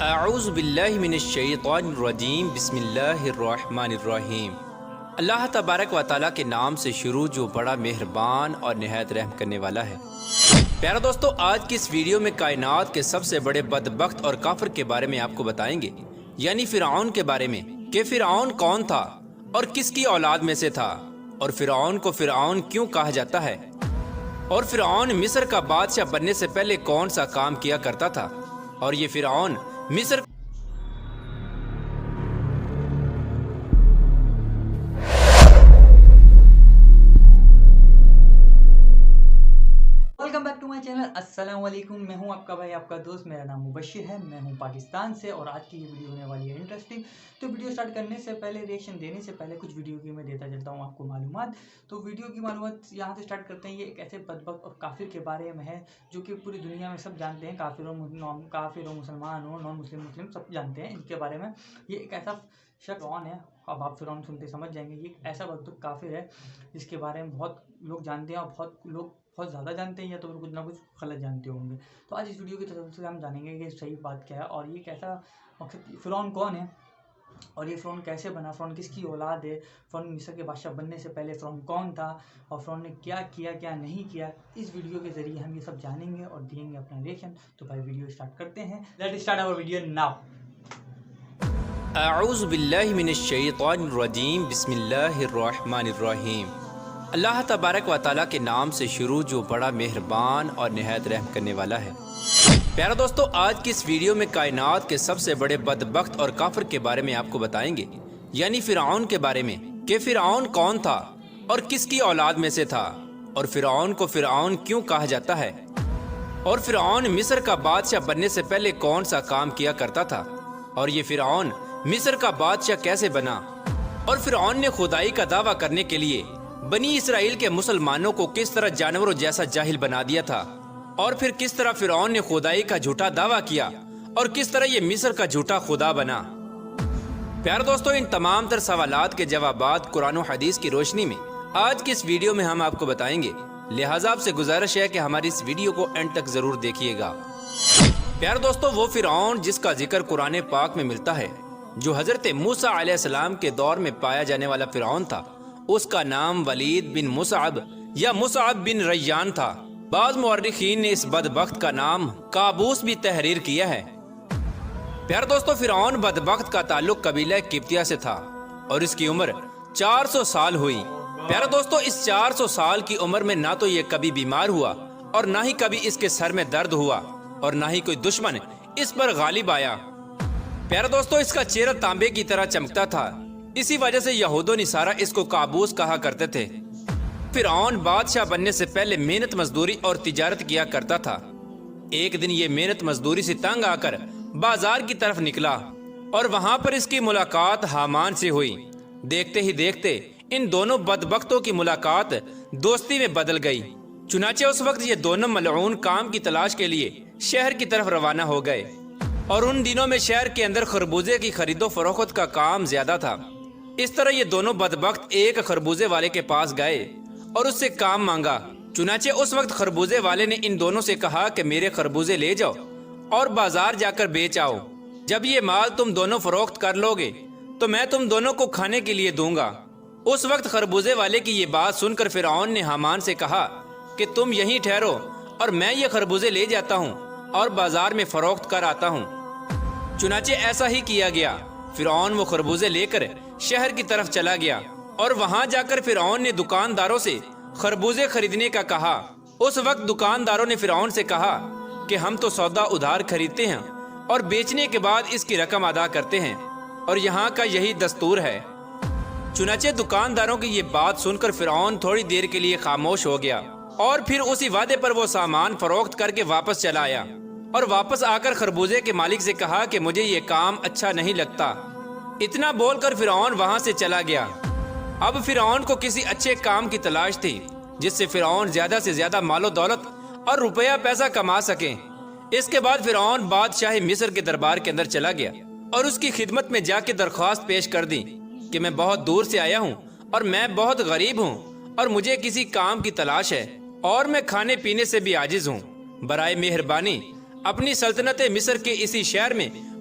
اعوذ باللہ من الشیطان الرجیم بسم اللہ الرحمن الرحیم۔ اللہ تبارک و تعالیٰ کے نام سے شروع جو بڑا مہربان اور نہایت رحم کرنے والا ہے۔ پیارا دوستو، آج کی اس ویڈیو میں کائنات کے سب سے بڑے بدبخت اور کافر کے بارے میں آپ کو بتائیں گے، یعنی فرعون کے بارے میں، کہ فرعون کون تھا اور کس کی اولاد میں سے تھا، اور فرعون کو فرعون کیوں کہا جاتا ہے، اور فرعون مصر کا بادشاہ بننے سے پہلے کون سا کام کیا کرتا تھا، اور یہ فرعون مصر welcome back to my channel. السلام علیکم، میں ہوں آپ کا بھائی، آپ کا دوست، میرا نام مبشر ہے، میں ہوں پاکستان سے، اور آج کی یہ ویڈیو ہونے والی ہے انٹرسٹنگ۔ تو ویڈیو سٹارٹ کرنے سے پہلے، ریئیکشن دینے سے پہلے کچھ ویڈیو کی میں دیتا چلتا ہوں آپ کو معلومات۔ تو ویڈیو کی معلومات یہاں سے سٹارٹ کرتے ہیں۔ یہ ایک ایسے بدبخت اور کافر کے بارے میں ہے جو کہ پوری دنیا میں سب جانتے ہیں، کافر ہو، مسلمان ہو، نان مسلم سب جانتے ہیں ان کے بارے میں۔ یہ ایک ایسا شخص فرعون ہے، اب آپ فرعون سنتے سمجھ جائیں گے۔ یہ ایک ایسا بدبخت کافر ہے جس کے بارے میں بہت لوگ جانتے ہیں، اور بہت لوگ بہت زیادہ جانتے ہیں، یا تو کچھ نہ کچھ غلط جانتے ہوں گے۔ تو آج اس ویڈیو کی طرف سے ہم جانیں گے کہ صحیح بات کیا ہے، اور یہ کیسا مقصد، فرعون کون ہے، اور یہ فرعون کیسے بنا، فرعون کس کی اولاد ہے، فرعون مصر کے بادشاہ بننے سے پہلے فرعون کون تھا، اور فرعون نے کیا کیا کیا نہیں کیا۔ اس ویڈیو کے ذریعے ہم یہ سب جانیں گے اور دیں گے اپنا ریئیکشن۔ تو بھائی ویڈیو اسٹارٹ کرتے ہیں، let's start our video now. اعوذ باللہ من الشیطان الرجیم بسم اللہ الرحمن الرحیم۔ اللہ تبارک و تعالیٰ کے نام سے شروع جو بڑا مہربان اور نہایت رحم کرنے والا ہے۔ پیارا دوستو، آج کی اس ویڈیو میں کائنات کے سب سے بڑے بدبخت اور کافر کے بارے میں آپ کو بتائیں گے، یعنی فرعون کے بارے میں، کہ فرعون کون تھا اور کس کی اولاد میں سے تھا، اور فرعون کو فرعون کیوں کہا جاتا ہے، اور فرعون مصر کا بادشاہ بننے سے پہلے کون سا کام کیا کرتا تھا، اور یہ فرعون مصر کا بادشاہ کیسے بنا، اور فرعون نے خدائی کا دعویٰ کرنے کے لیے بنی اسرائیل کے مسلمانوں کو کس طرح جانوروں جیسا جاہل بنا دیا تھا، اور پھر کس طرح فرعون نے خدائی کا جھوٹا دعویٰ کیا، اور کس طرح یہ مصر کا جھوٹا خدا بنا۔ پیارے دوستو، ان تمام تر سوالات کے جوابات قرآن و حدیث کی روشنی میں آج کی اس ویڈیو میں ہم آپ کو بتائیں گے، لہٰذا آپ سے گزارش ہے کہ ہماری اس ویڈیو کو اینڈ تک ضرور دیکھیے گا۔ پیارے دوستو، وہ فرعون جس کا ذکر قرآن پاک میں ملتا ہے، جو حضرت موسیٰ علیہ السلام کے دور میں پایا جانے والا فرعون تھا، اس کا نام ولید بن مصعب یا مصعب بن ریان تھا۔ بعض مورخین نے اس بدبخت کا نام کابوس بھی تحریر کیا ہے۔ پیارے دوستو، فرعون بدبخت کا تعلق قبیلہ قبطیہ سے تھا، اور اس کی عمر 400 سال ہوئی۔ پیارے دوستو، اس 400 سال کی عمر میں نہ تو یہ کبھی بیمار ہوا، اور نہ ہی کبھی اس کے سر میں درد ہوا، اور نہ ہی کوئی دشمن اس پر غالب آیا۔ پیارے دوستو، اس کا چہرہ تانبے کی طرح چمکتا تھا، اسی وجہ سے یہود و نصارہ اس کو کابوس کہا کرتے تھے۔ فرعون بادشاہ بننے سے پہلے محنت مزدوری اور تجارت کیا کرتا تھا۔ ایک دن یہ محنت مزدوری سے تنگ آ کر بازار کی طرف نکلا، اور وہاں پر اس کی ملاقات حامان سے ہوئی۔ دیکھتے ہی دیکھتے ان دونوں بدبختوں کی ملاقات دوستی میں بدل گئی۔ چنانچہ اس وقت یہ دونوں ملعون کام کی تلاش کے لیے شہر کی طرف روانہ ہو گئے، اور ان دنوں میں شہر کے اندر خربوزے کی خرید و فروخت کا کام زیادہ تھا۔ اس طرح یہ دونوں بدبخت ایک خربوزے والے کے پاس گئے اور اس سے کام مانگا۔ چنانچہ اس وقت خربوزے والے نے ان دونوں سے کہا کہ میرے خربوزے لے جاؤ اور بازار جا کر بیچ آؤ۔ جب یہ مال تم دونوں فروخت کر لو گے تو میں تم دونوں کو کھانے کے لیے دوں گا۔ اس وقت خربوزے والے کی یہ بات سن کر فرعون نے حامان سے کہا کہ تم یہیں ٹھہرو، اور میں یہ خربوزے لے جاتا ہوں اور بازار میں فروخت کر آتا ہوں۔ چنانچہ ایسا ہی کیا گیا۔ فرعون وہ خربوزے لے کر شہر کی طرف چلا گیا، اور وہاں جا کر فرعون نے دکانداروں سے خربوزے خریدنے کا کہا۔ اس وقت دکانداروں نے فرعون سے کہا کہ ہم تو سودا ادھار خریدتے ہیں اور بیچنے کے بعد اس کی رقم ادا کرتے ہیں، اور یہاں کا یہی دستور ہے۔ چنانچہ دکانداروں کی یہ بات سن کر فرعون تھوڑی دیر کے لیے خاموش ہو گیا، اور پھر اسی وعدے پر وہ سامان فروخت کر کے واپس چلا آیا، اور واپس آ کر خربوزے کے مالک سے کہا کہ مجھے یہ کام اچھا نہیں لگتا۔ اتنا بول کر فرعون وہاں سے چلا گیا۔ اب فرعون کو کسی اچھے کام کی تلاش تھی جس سے فرعون زیادہ سے زیادہ مال و دولت اور روپیہ پیسہ کما سکیں۔ اس کے بعد فرعون بادشاہ مصر کے دربار کے اندر چلا گیا، اور اس کی خدمت میں جا کے درخواست پیش کر دی کہ میں بہت دور سے آیا ہوں، اور میں بہت غریب ہوں، اور مجھے کسی کام کی تلاش ہے، اور میں کھانے پینے سے بھی عاجز ہوں۔ برائے مہربانی اپنی سلطنت مصر کے اسی شہر میں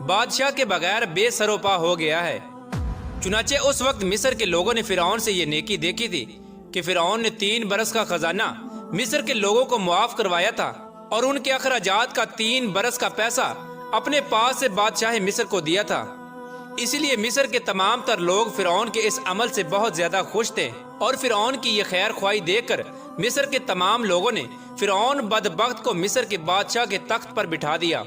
بادشاہ کے بغیر بے سروپا ہو گیا ہے۔ چنانچہ اس وقت مصر کے لوگوں نے فرعون سے یہ نیکی دیکھی تھی کہ فرعون نے 3 برس کا خزانہ مصر کے لوگوں کو معاف کروایا تھا اور ان کے اخراجات کا 3 برس کا پیسہ اپنے پاس سے بادشاہ مصر کو دیا تھا۔ اسی لیے مصر کے تمام تر لوگ فرعون کے اس عمل سے بہت زیادہ خوش تھے، اور فرعون کی یہ خیر خواہی دیکھ کر مصر کے تمام لوگوں نے فرعون بدبخت کو مصر کے بادشاہ کے تخت پر بٹھا دیا،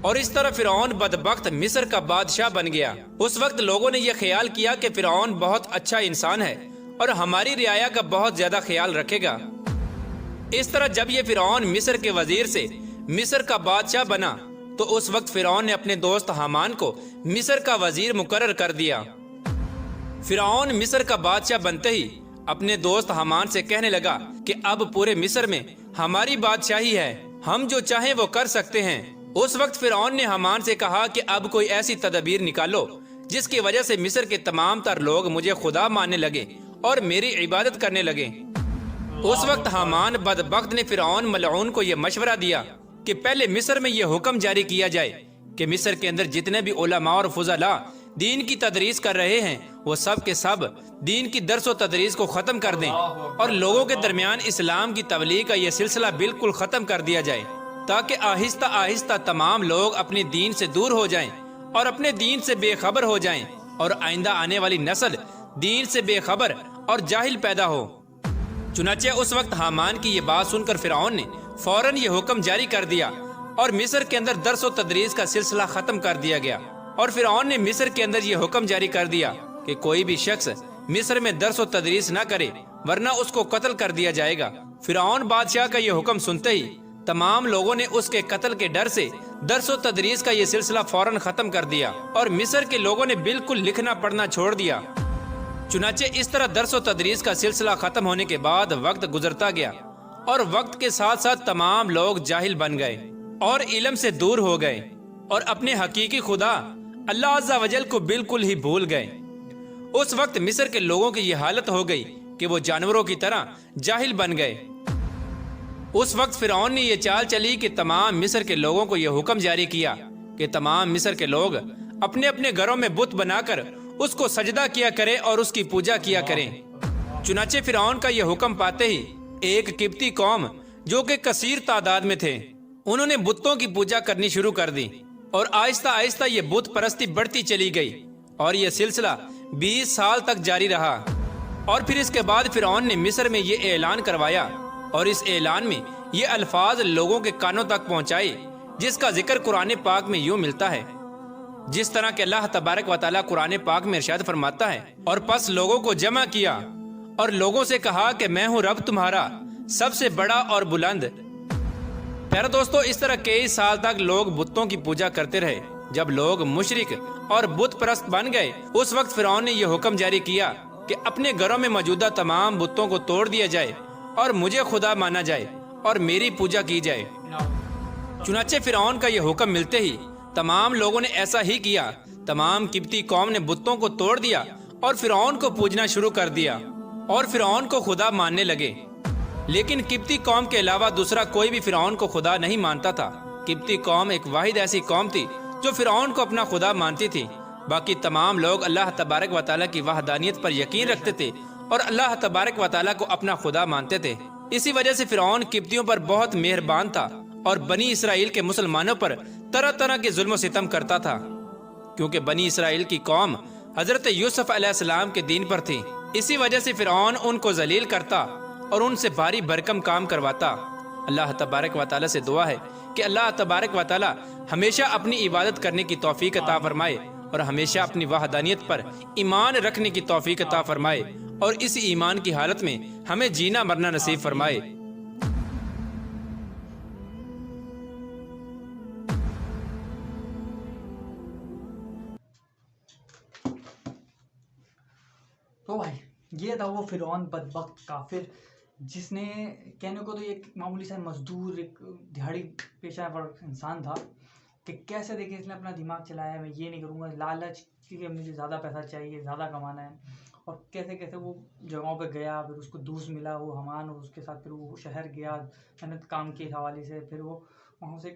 اور اس طرح فرعون بدبخت مصر کا بادشاہ بن گیا۔ اس وقت لوگوں نے یہ خیال کیا کہ فرعون بہت اچھا انسان ہے اور ہماری رعایا کا بہت زیادہ خیال رکھے گا۔ اس طرح جب یہ فرعون مصر کے وزیر سے مصر کا بادشاہ بنا تو اس وقت فرعون نے اپنے دوست حامان کو مصر کا وزیر مقرر کر دیا۔ فرعون مصر کا بادشاہ بنتے ہی اپنے دوست حامان سے کہنے لگا کہ اب پورے مصر میں ہماری بادشاہی ہے، ہم جو چاہیں وہ کر سکتے ہیں۔ اس وقت فرعون نے حامان سے کہا کہ اب کوئی ایسی تدبیر نکالو جس کی وجہ سے مصر کے تمام تر لوگ مجھے خدا ماننے لگے اور میری عبادت کرنے لگے۔ اس وقت حامان بدبخت نے فرعون ملعون کو یہ مشورہ دیا کہ پہلے مصر میں یہ حکم جاری کیا جائے کہ مصر کے اندر جتنے بھی علماء اور فضلاء دین کی تدریس کر رہے ہیں وہ سب کے سب دین کی درس و تدریس کو ختم کر دیں اور لوگوں کے درمیان اسلام کی تبلیغ کا یہ سلسلہ بالکل ختم کر دیا جائے، تاکہ آہستہ آہستہ تمام لوگ اپنے دین سے دور ہو جائیں اور اپنے دین سے بے خبر ہو جائیں، اور آئندہ آنے والی نسل دین سے بے خبر اور جاہل پیدا ہو۔ چنانچہ اس وقت حامان کی یہ بات سن کر فرعون نے فوراً یہ حکم جاری کر دیا اور مصر کے اندر درس و تدریس کا سلسلہ ختم کر دیا گیا، اور فرعون نے مصر کے اندر یہ حکم جاری کر دیا کہ کوئی بھی شخص مصر میں درس و تدریس نہ کرے ورنہ اس کو قتل کر دیا جائے گا۔ فرعون بادشاہ کا یہ حکم سنتے ہی تمام لوگوں نے اس کے قتل کے ڈر سے درس و تدریس کا یہ سلسلہ فوراً ختم کر دیا، اور مصر کے لوگوں نے بالکل لکھنا پڑھنا چھوڑ دیا۔ چنانچہ اس طرح درس و تدریس کا سلسلہ ختم ہونے کے بعد وقت گزرتا گیا، اور وقت کے ساتھ ساتھ تمام لوگ جاہل بن گئے اور علم سے دور ہو گئے اور اپنے حقیقی خدا اللہ عز و جل کو بالکل ہی بھول گئے۔ اس وقت مصر کے لوگوں کی یہ حالت ہو گئی کہ وہ جانوروں کی طرح جاہل بن گئے۔ اس وقت فرعون نے یہ چال چلی کہ تمام مصر کے لوگوں کو یہ حکم جاری کیا کہ تمام مصر کے لوگ اپنے اپنے گھروں میں بت بنا کر اس کو سجدہ کیا کریں اور اس کی پوجا کیا کریں۔ چنانچہ فرعون کا یہ حکم پاتے ہی ایک قبطی قوم جو کہ کثیر تعداد میں تھے، انہوں نے بتوں کی پوجا کرنی شروع کر دی، اور آہستہ آہستہ یہ بت پرستی بڑھتی چلی گئی، اور یہ سلسلہ 20 سال تک جاری رہا۔ اور پھر اس کے بعد فرعون نے مصر میں یہ اعلان کروایا، اور اس اعلان میں یہ الفاظ لوگوں کے کانوں تک پہنچائے، جس کا ذکر قرآن پاک میں یوں ملتا ہے، جس طرح کہ اللہ تبارک و تعالیٰ قرآن پاک میں ارشاد فرماتا ہے، اور پس لوگوں کو جمع کیا اور لوگوں سے کہا کہ میں ہوں رب تمہارا سب سے بڑا اور بلند۔ پیارے دوستو، اس طرح کئی سال تک لوگ بتوں کی پوجا کرتے رہے۔ جب لوگ مشرک اور بت پرست بن گئے، اس وقت فرعون نے یہ حکم جاری کیا کہ اپنے گھروں میں موجودہ تمام بتوں کو توڑ دیا جائے اور مجھے خدا مانا جائے اور میری پوجا کی جائے۔ چنانچہ فرعون کا یہ حکم ملتے ہی تمام لوگوں نے ایسا ہی کیا۔ تمام قبطی قوم نے بتوں کو توڑ دیا اور فرعون کو پوجنا شروع کر دیا اور فرعون کو خدا ماننے لگے۔ لیکن قبطی قوم کے علاوہ دوسرا کوئی بھی فرعون کو خدا نہیں مانتا تھا۔ قبطی قوم ایک واحد ایسی قوم تھی جو فرعون کو اپنا خدا مانتی تھی۔ باقی تمام لوگ اللہ تبارک و تعالیٰ کی وحدانیت پر یقین رکھتے تھے اور اللہ تبارک و تعالیٰ کو اپنا خدا مانتے تھے۔ اسی وجہ سے فرعون قبطیوں پر بہت مہربان تھا اور بنی اسرائیل کے مسلمانوں پر طرح طرح کے ظلم و ستم کرتا تھا، کیونکہ بنی اسرائیل کی قوم حضرت یوسف علیہ السلام کے دین پر تھی۔ اسی وجہ سے فرعون ان کو ذلیل کرتا اور ان سے بھاری بھرکم کام کرواتا۔ اللہ تبارک و تعالیٰ سے دعا ہے کہ اللہ تبارک و تعالیٰ ہمیشہ اپنی عبادت کرنے کی توفیق عطا فرمائے اور ہمیشہ اپنی وحدانیت پر ایمان رکھنے کی توفیق عطا فرمائے، اور اس ایمان کی حالت میں ہمیں جینا مرنا نصیب فرمائے۔ تو بھائی یہ تھا وہ فرعون بدبخت کافر، جس نے کہنے کو تو ایک معمولی سا مزدور، ایک دہاڑی پیشہ ور انسان تھا، کہ کیسے دیکھیں اس نے اپنا دماغ چلایا، میں یہ نہیں کروں گا، لالچ کہ مجھے زیادہ پیسہ چاہیے، زیادہ کمانا ہے، اور کیسے کیسے وہ جگہوں پہ گیا، پھر اس کو دوست ملا وہ حمان، اور اس کے ساتھ پھر وہ شہر گیا محنت کام کے حوالے سے، پھر وہ وہاں سے